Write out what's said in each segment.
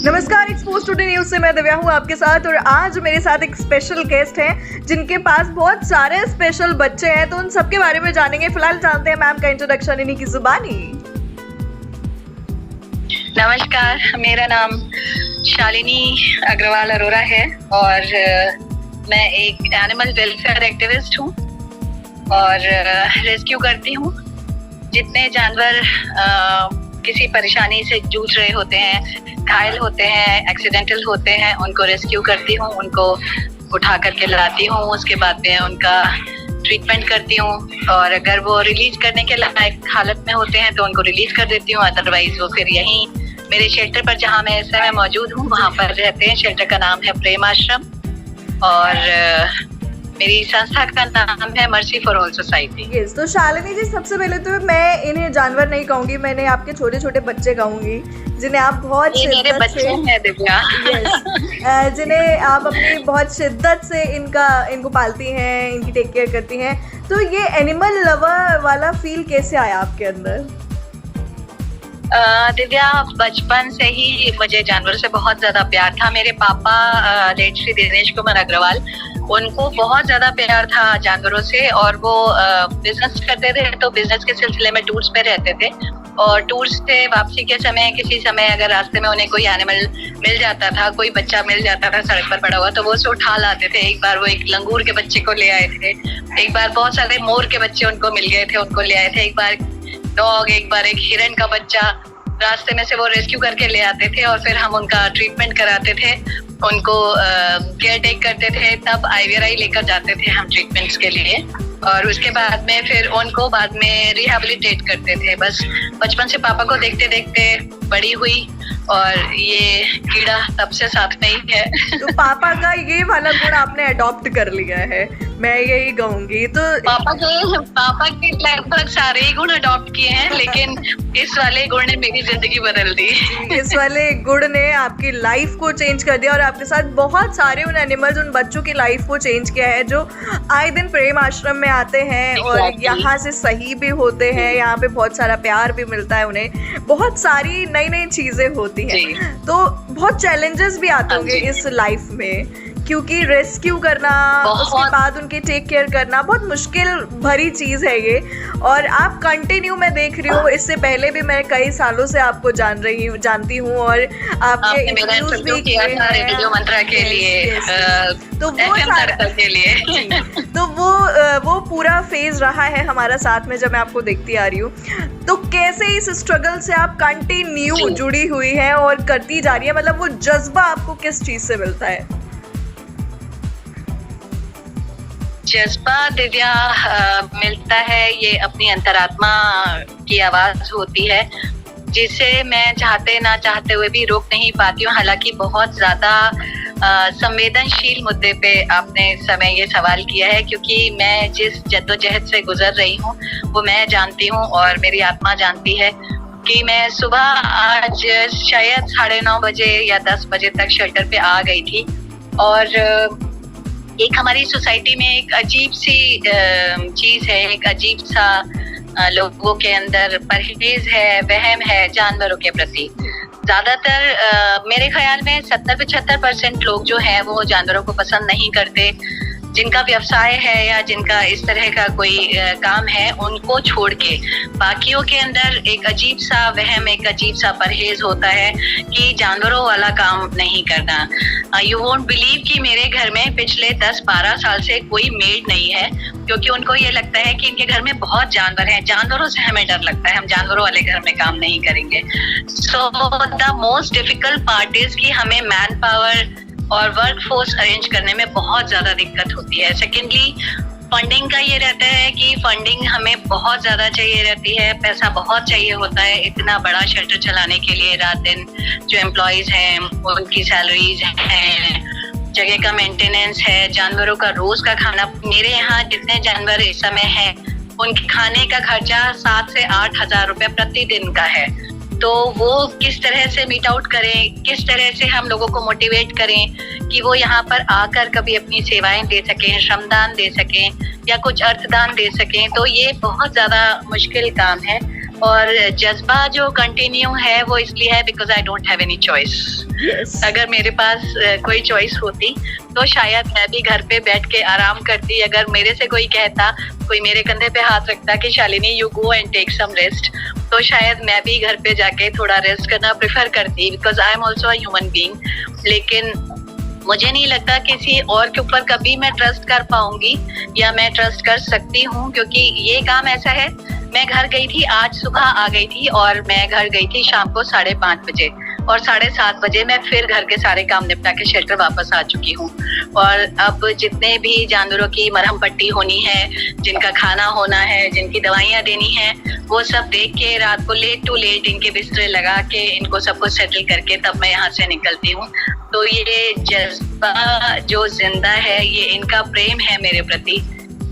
नमस्कार, expose today news से मैं दिव्या हूँ आपके साथ। और आज मेरे साथ एक स्पेशल गेस्ट हैं जिनके पास बहुत सारे स्पेशल बच्चे हैं, तो उन सबके बारे में जानेंगे। फिलहाल जानते हैं मैम का इंट्रोडक्शन इन्हीं की जुबानी। नमस्कार, मेरा नाम शालिनी अग्रवाल अरोरा है और मैं एक एनिमल वेलफेयर एक्टिविस्ट हूँ और रेस्क्यू करती हूँ। जितने जानवर किसी परेशानी से जूझ रहे होते हैं, घायल होते हैं, एक्सीडेंटल होते हैं, उनको रेस्क्यू करती हूँ, उनको उठा करके लाती हूँ। उसके बाद में उनका ट्रीटमेंट करती हूँ और अगर वो रिलीज करने के लायक हालत में होते हैं तो उनको रिलीज कर देती हूँ। अदरवाइज वो फिर यहीं मेरे शेल्टर पर, जहाँ मैं इस समय मौजूद हूँ, वहाँ पर रहते हैं। शेल्टर का नाम है प्रेम आश्रम और मेरी संस्था का नाम है mercy for all society. Yes, तो शालिनी जी, सबसे पहले तो मैं इन्हें जानवर नहीं कहूंगी, मैंने आपके छोटे छोटे बच्चे कहूंगी जिन्हें आप बहुत शिद्दत से जिन्हें आप अपनी बहुत शिद्दत से इनको पालती हैं, इनकी टेक केयर करती हैं। तो ये एनिमल लवर वाला फील कैसे आया आपके अंदर? दिव्या, बचपन से ही मुझे जानवरों से बहुत ज्यादा प्यार था। मेरे पापा लेट श्री दिनेश कुमार अग्रवाल, उनको बहुत ज्यादा प्यार था जानवरों से और वो बिजनेस करते थे, तो बिजनेस के सिलसिले में टूर्स पे रहते थे और टूर्स से वापसी के समय किसी समय अगर रास्ते में उन्हें कोई एनिमल मिल जाता था, कोई बच्चा मिल जाता था सड़क पर पड़ा हुआ, तो वो उसे उठा लाते थे। एक बार वो एक लंगूर के बच्चे को ले आए थे, एक बार बहुत सारे मोर के बच्चे उनको मिल गए थे, उनको ले आए थे, एक बार डॉग, एक बार एक हिरन का बच्चा रास्ते में से वो रेस्क्यू करके ले आते थे और फिर हम उनका ट्रीटमेंट कराते थे, उनको केयर टेक करते थे। तब IVRI लेकर जाते थे हम ट्रीटमेंट्स के लिए और उसके बाद में फिर उनको बाद में रिहेबिलिटेट करते थे। बस बचपन से पापा को देखते देखते बड़ी हुई और ये कीड़ा तब से साथ में ही है। तो पापा का ये वाला गुण आपने अडॉप्ट कर लिया है, मैं यही कहूंगी। तो पापा के लगभग सारे ही गुण अडॉप्ट किए हैं, लेकिन इस वाले गुण ने मेरी जिंदगी बदल दी। इस वाले गुण ने आपकी लाइफ को चेंज कर दिया और आपके साथ बहुत सारे उन एनिमल्स, उन बच्चों की लाइफ को चेंज किया है जो आए दिन प्रेम आश्रम में आते हैं और यहाँ से सही भी होते हैं। यहाँ पे बहुत सारा प्यार भी मिलता है उन्हें, बहुत सारी नई नई चीजें होती हैं। तो बहुत चैलेंजेस भी आते होंगे इस लाइफ में, क्योंकि रेस्क्यू करना, उसके बाद उनके टेक केयर करना बहुत मुश्किल भरी चीज है ये। और आप कंटिन्यू, मैं देख रही हूँ, इससे पहले भी मैं कई सालों से आपको जानती हूँ और आपके इंटरव्यूज भी किए हैं रेडियो मंत्रा के लिए, तो वो के लिए तो वो पूरा फेज रहा है हमारा साथ में, जब मैं आपको देखती आ रही हूँ। तो कैसे इस स्ट्रगल से आप कंटिन्यू जुड़ी हुई है और करती जा रही है? मतलब वो जज्बा आपको किस चीज से मिलता है? जज्बा दिव्या मिलता है, ये अपनी अंतरात्मा की आवाज होती है जिसे मैं चाहते ना चाहते हुए भी रोक नहीं पाती हूँ। हालांकि बहुत ज्यादा संवेदनशील मुद्दे पे आपने इस समय ये सवाल किया है, क्योंकि मैं जिस जद्दोजहद से गुजर रही हूँ वो मैं जानती हूँ और मेरी आत्मा जानती है कि मैं सुबह आज शायद 9:30 बजे या 10 बजे तक शेल्टर पे आ गई थी और एक हमारी सोसाइटी में एक अजीब सी चीज है, एक अजीब सा लोगों के अंदर परहेज है, वहम है जानवरों के प्रति। ज्यादातर मेरे ख्याल में 70-75% लोग जो हैं वो जानवरों को पसंद नहीं करते। जिनका व्यवसाय है या जिनका इस तरह का कोई काम है, उनको छोड़ के बाकियों के अंदर एक अजीब सा वहम, एक अजीब सा परहेज होता है कि जानवरों वाला काम नहीं करना। यू वोंट बिलीव कि मेरे घर में पिछले 10-12 साल से कोई मेड नहीं है, क्योंकि उनको ये लगता है कि इनके घर में बहुत जानवर हैं, जानवरों से हमें डर लगता है, हम जानवरों वाले घर में काम नहीं करेंगे। So the most difficult part is कि हमें मैन पावर और वर्क फोर्स अरेंज करने में बहुत ज्यादा दिक्कत होती है। सेकेंडली, फंडिंग का ये रहता है कि फंडिंग हमें बहुत ज्यादा चाहिए रहती है, पैसा बहुत चाहिए होता है इतना बड़ा शेल्टर चलाने के लिए। रात दिन जो एम्प्लॉयज हैं उनकी सैलरीज हैं, जगह का मेंटेनेंस है, जानवरों का रोज का खाना। मेरे यहाँ जितने जानवर इस समय हैं उनके खाने का खर्चा 7 से 8 हजार रुपए प्रतिदिन का है। तो वो किस तरह से मीट आउट करें, किस तरह से हम लोगों को मोटिवेट करें कि वो यहाँ पर आकर कभी अपनी सेवाएं दे सकें, श्रमदान दे सकें या कुछ अर्थदान दे सकें। तो ये बहुत ज्यादा मुश्किल काम है और जज्बा जो कंटिन्यू है वो इसलिए है because I don't have any choice. अगर मेरे पास कोई चॉइस होती तो शायद मैं भी घर पे बैठ के आराम करती। अगर मेरे से कोई कहता, कोई मेरे कंधे पे हाथ रखता कि Shalini you go and take some rest, तो शायद मैं भी घर पे जाके थोड़ा रेस्ट करना प्रेफर करती, because I am also a human being. लेकिन मुझे नहीं लगता किसी और के ऊपर कभी मैं ट्रस्ट कर पाऊंगी या मैं ट्रस्ट कर सकती हूँ, क्योंकि ये काम ऐसा है। मैं घर गई थी, आज सुबह आ गई थी और मैं घर गई थी शाम को 5:30 बजे, और 7:30 बजे मैं फिर घर के सारे काम निपटा के शेल्टर वापस आ चुकी हूँ। और अब जितने भी जानवरों की मरहम पट्टी होनी है, जिनका खाना होना है, जिनकी दवाइयाँ देनी है, वो सब देख के रात को लेट टू लेट इनके बिस्तरे लगा के इनको सबको सेटल करके तब मैं यहाँ से निकलती हूँ। तो ये जज्बा जो जिंदा है, ये इनका प्रेम है मेरे प्रति,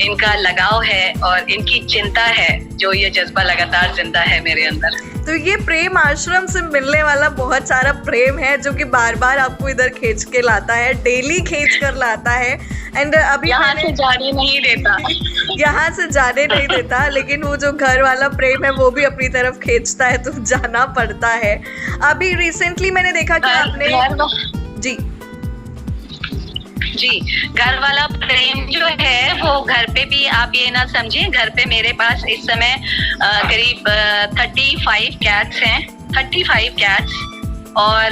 इनका लगाव है और इनकी चिंता है, जो ये जज्बा लगातार जिंदा है मेरे अंदर। तो ये प्रेम आश्रम से मिलने वाला बहुत सारा प्रेम है जो कि बार बार आपको इधर खींच के लाता है, डेली खींच कर लाता है। एंड अभी यहाँ से जाने नहीं देता यहाँ से जाने नहीं देता, लेकिन वो जो घर वाला प्रेम है वो भी अपनी तरफ खींचता है, तो जाना पड़ता है। अभी रिसेंटली मैंने देखा कि आपने जी घर वाला प्रेम जो है वो घर पे भी आप ये ना समझे। घर पे मेरे पास इस समय करीब 35 कैट्स हैं, 35 कैट्स, और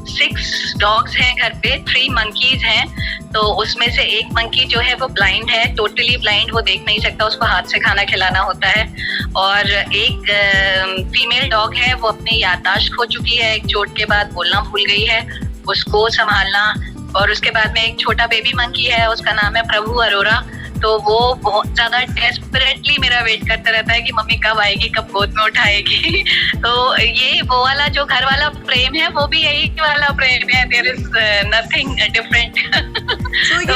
6 डॉग्स हैं घर पे, 3 मंकीज हैं। तो उसमें से एक मंकी जो है वो ब्लाइंड है, टोटली ब्लाइंड, वो देख नहीं सकता, उसको हाथ से खाना खिलाना होता है। और एक फीमेल डॉग है, वो अपनी याददाश्त खो चुकी है, एक चोट के बाद बोलना भूल गई है, उसको संभालना। और उसके बाद में एक छोटा बेबी मंकी है, उसका नाम है प्रभु अरोरा। तो वो बहुत ज्यादा डेस्परेटली मेरा वेट करता रहता है कि मम्मी कब आएगी, कब गोद में उठाएगी। तो ये वो वाला जो घर वाला प्रेम है वो भी यही वाला प्रेम है, देयर इज नथिंग डिफरेंट। तो ये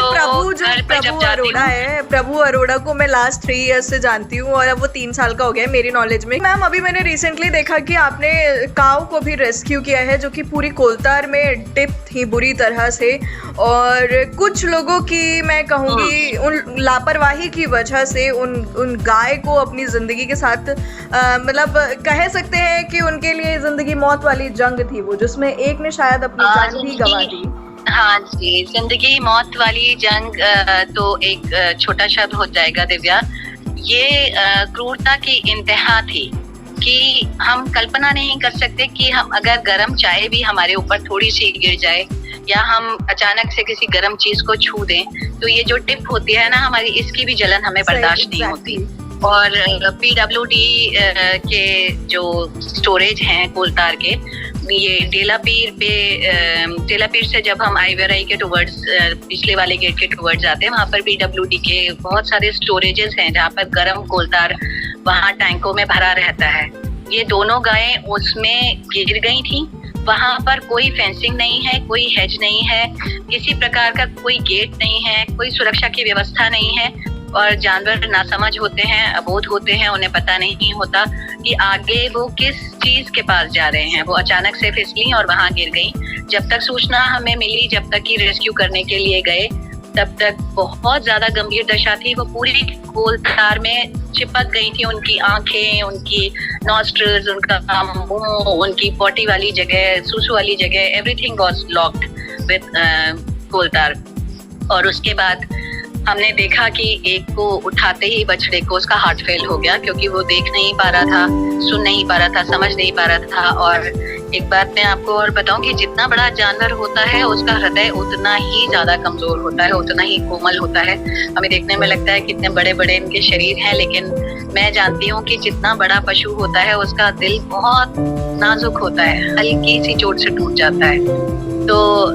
प्रभु अरोड़ा है, प्रभु अरोड़ा को मैं लास्ट 3 इयर्स से जानती हूँ और अब वो 3 साल का हो गया है मेरी नॉलेज में। मैम अभी मैंने रिसेंटली देखा कि आपने काऊ को भी रेस्क्यू किया है, जो कि पूरी कोलतार में डिप थी बुरी तरह से, और कुछ लोगों की मैं कहूँगी उन लापरवाही की वजह से उन गाय को अपनी जिंदगी के साथ मतलब कह सकते हैं कि उनके लिए जिंदगी मौत वाली जंग थी वो, जिसमें एक ने शायद अपनी जान भी गंवा दी। हाँ जी, जिंदगी मौत वाली जंग तो एक छोटा शब्द हो जाएगा दिव्या। ये क्रूरता की इंतहा थी कि हम कल्पना नहीं कर सकते कि हम अगर गर्म चाय भी हमारे ऊपर थोड़ी सी गिर जाए या हम अचानक से किसी गर्म चीज को छू दें, तो ये जो टिप होती है ना हमारी, इसकी भी जलन हमें बर्दाश्त नहीं होती। और पीडब्ल्यूडी के जो स्टोरेज हैं कोलतार के, ये टेलापीर से जब हम आईवेराई के टुवर्ड्स पिछले वाले गेट के टुवर्ड्स जाते हैं, वहाँ पर पीडब्ल्यूडी के बहुत सारे स्टोरेजेस हैं जहाँ पर गर्म कोलतार वहाँ टैंकों में भरा रहता है। ये दोनों गायें उसमें गिर गई थी। वहाँ पर कोई फेंसिंग नहीं है, कोई हेज नहीं है, किसी प्रकार का कोई गेट नहीं है, कोई सुरक्षा की व्यवस्था नहीं है, और जानवर नासमझ होते हैं, अबोध होते हैं, उन्हें पता नहीं होता कि आगे वो किस चीज के पास जा रहे हैं। वो अचानक से फिसली और वहां गिर गई। जब तक सूचना हमें मिली, जब तक कि रेस्क्यू करने के लिए गए, तब तक बहुत ज्यादा गंभीर दशा थी। वो पूरी कोलतार में चिपक गई थी, उनकी आंखें, उनकी नॉस्ट्रिल्स, उनका मुंह, उनकी पॉटी वाली जगह, सूसू वाली जगह, एवरीथिंग वाज लॉक्ड विद कोलतार। और उसके बाद हमने देखा कि एक को उठाते ही बछड़े को उसका हार्ट फेल हो गया, क्योंकि वो देख नहीं पा रहा था, सुन नहीं पा रहा था, समझ नहीं पा रहा था। और एक बात मैं आपको और बताऊं कि जितना बड़ा जानवर होता है उसका हृदय उतना ही ज्यादा कमजोर होता है, उतना ही कोमल होता है। हमें देखने में लगता है कितने बड़े बड़े इनके शरीर हैं, लेकिन मैं जानती हूँ कि जितना बड़ा पशु होता है उसका दिल बहुत नाजुक होता है, हल्की सी चोट से टूट जाता है। तो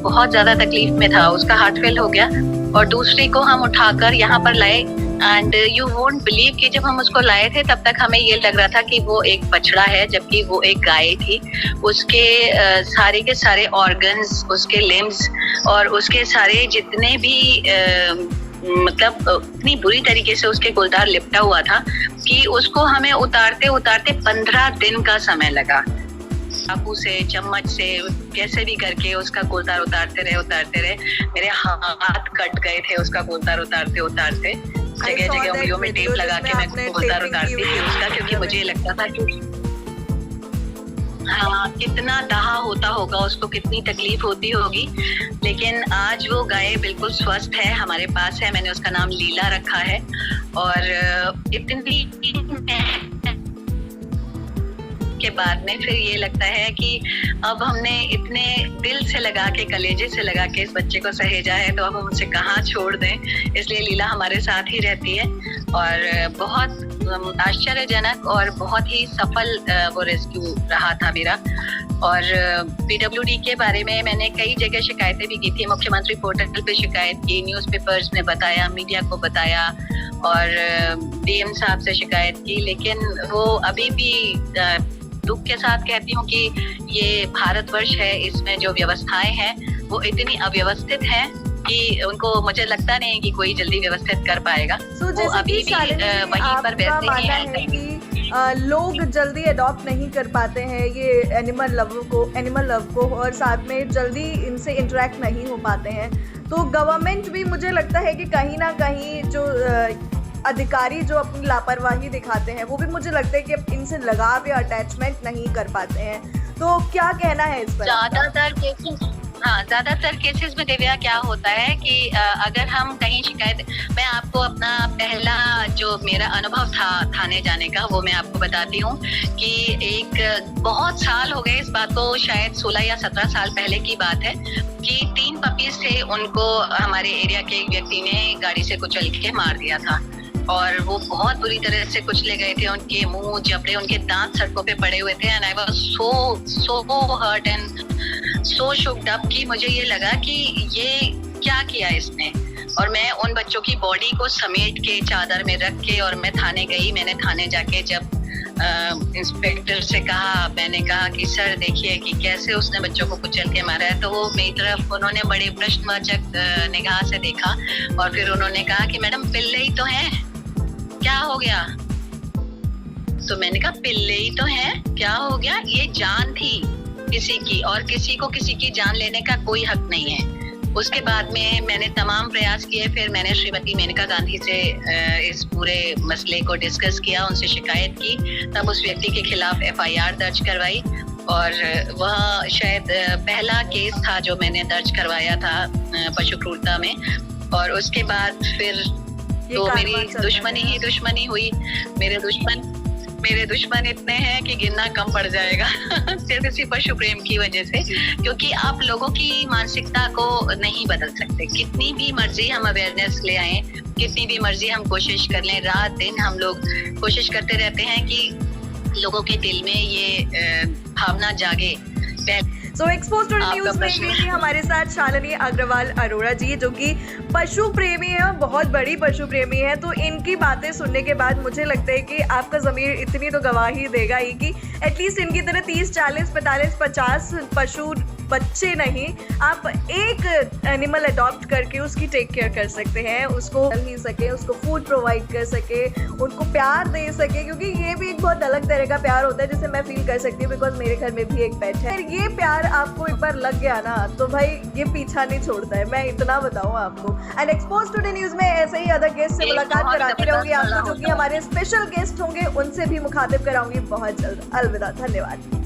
बहुत ज्यादा तकलीफ में था, उसका हार्ट फेल हो गया। और दूसरी को हम उठाकर यहाँ पर लाए, एंड यू वोंट बिलीव कि जब हम उसको लाए थे तब तक हमें ये लग रहा था कि वो एक बछड़ा है, जबकि वो एक गाय थी। उसके सारे के सारे ऑर्गन्स, उसके लिम्स और उसके सारे जितने भी मतलब इतनी बुरी तरीके से उसके कोलतार लिपटा हुआ था कि उसको हमें उतारते उतारते 15 दिन का समय लगा। चाकू से, चम्मच से, कैसे भी करके उसका कोलतार उतारते रहे। मेरे हाथ कट गए थे उसका कोलतार उतारते उतारते। जगह जगह उंगलियों में टेप लगा के मैं गुलजार उतारती थी उसका, क्योंकि मुझे लगता था कि हाँ कितना दहा होता होगा उसको, कितनी तकलीफ होती होगी। लेकिन आज वो गाय बिल्कुल स्वस्थ है, हमारे पास है। मैंने उसका नाम लीला रखा है। और इतनी के बाद में फिर ये लगता है कि अब हमने इतने दिल से लगा के, कलेजे से लगा के इस बच्चे को सहेजा है, तो अब हम उसे कहाँ छोड़ दें। इसलिए लीला हमारे साथ ही रहती है। और बहुत आश्चर्यजनक और बहुत ही सफल वो रेस्क्यू रहा था मेरा। और पीडब्ल्यूडी के बारे में मैंने कई जगह शिकायतें भी की थी, मुख्यमंत्री पोर्टल पे शिकायत की, न्यूज़पेपर्स में बताया, मीडिया को बताया और डीएम साहब से शिकायत की। लेकिन वो अभी भी दुख के साथ कहती हूँ कि ये भारतवर्ष है, इसमें जो व्यवस्थाएं हैं वो इतनी अव्यवस्थित हैं कि उनको, मुझे लगता नहीं है कि कोई जल्दी व्यवस्थित कर पाएगा। वो अभी भी वहीं पर वैसे ही है कि लोग जल्दी अडॉप्ट नहीं कर पाते हैं ये एनिमल लव को और साथ में जल्दी इनसे इंटरेक्ट नहीं हो पाते हैं। तो गवर्नमेंट भी मुझे लगता है कि कहीं ना कहीं जो अधिकारी जो अपनी लापरवाही दिखाते हैं वो भी मुझे लगता है कि अब इनसे लगाव या अटैचमेंट नहीं कर पाते हैं। तो क्या कहना है इस पर? ज्यादातर केसेस में दिव्या क्या होता है कि अगर हम कहीं शिकायत, मैं आपको अपना पहला जो मेरा अनुभव था थाने जाने का वो मैं आपको बताती हूँ कि एक बहुत साल हो गए इस बात को, शायद 16 या 17 साल पहले की बात है कि 3 पपीज थे, उनको हमारे एरिया के एक व्यक्ति ने गाड़ी से कुचल के मार दिया था और वो बहुत बुरी तरह से कुचले गए थे। उनके मुंह, जबड़े, उनके दांत सड़कों पे पड़े हुए थे। And I was so hurt and so shook up कि मुझे ये लगा कि ये क्या किया इसने। और मैं उन बच्चों की बॉडी को समेट के चादर में रख के और मैं थाने गई। मैंने थाने जाके जब इंस्पेक्टर से कहा, मैंने कहा कि सर देखिए कि कैसे उसने बच्चों को कुचल के मारा है, तो वो मेरी तरफ उन्होंने बड़े प्रश्नवाचक निगाह से देखा और फिर उन्होंने कहा कि मैडम पिल्ले ही तो हैं, क्या हो गया? तो मैंने कहा पिल्ले ही तो हैं, क्या हो गया? ये जान थी किसी की और किसी को किसी की जान लेने का कोई हक नहीं है। उसके बाद में मैंने तमाम प्रयास किए। फिर मैंने श्रीमती मेनका गांधी से इस पूरे मसले को डिस्कस किया, उनसे शिकायत की, तब उस व्यक्ति के खिलाफ एफआईआर दर्ज करवाई और वह शायद पहला केस था जो मैंने दर्ज करवाया था पशु क्रूरता में। और उसके बाद फिर तो मेरी दुश्मनी ही दुश्मनी हुई। मेरे दुश्मन इतने हैं कि गिनना कम पड़ जाएगा सिर्फ इसी पशु प्रेम की वजह से, क्योंकि आप लोगों की मानसिकता को नहीं बदल सकते। कितनी भी मर्जी हम अवेयरनेस ले आए, कितनी भी मर्जी हम कोशिश कर लें, रात दिन हम लोग कोशिश करते रहते हैं कि लोगों के दिल में ये भावना जागे। सो एक्सपोज टू न्यूज़ में ये थी हमारे साथ शालिनी अग्रवाल अरोड़ा जी, जो कि पशु प्रेमी है, बहुत बड़ी पशु प्रेमी है। तो इनकी बातें सुनने के बाद मुझे लगता है कि आपका ज़मीर इतनी तो गवाही देगा ही कि एटलीस्ट इनकी तरह 30, 40, 45, 50 पशु बच्चे नहीं, आप एक एनिमल अडॉप्ट करके उसकी टेक केयर कर सकते हैं, उसको ही सके, उसको फूड प्रोवाइड कर सके, उनको प्यार दे सके, क्योंकि ये भी एक बहुत अलग तरह का प्यार होता है जिसे मैं फील कर सकती हूँ बिकॉज मेरे घर में भी एक पेट है। ये प्यार आपको एक बार लग गया ना तो भाई ये पीछा नहीं छोड़ता है, मैं इतना बताऊँ आपको। एंड एक्सपोज टुडे न्यूज़ में ऐसे ही अदर गेस्ट से मुलाकात कराती रहूंगी आपको, जो कि हमारे स्पेशल गेस्ट होंगे, उनसे भी मुखातिब कराऊंगी बहुत जल्द। अलविदा, धन्यवाद।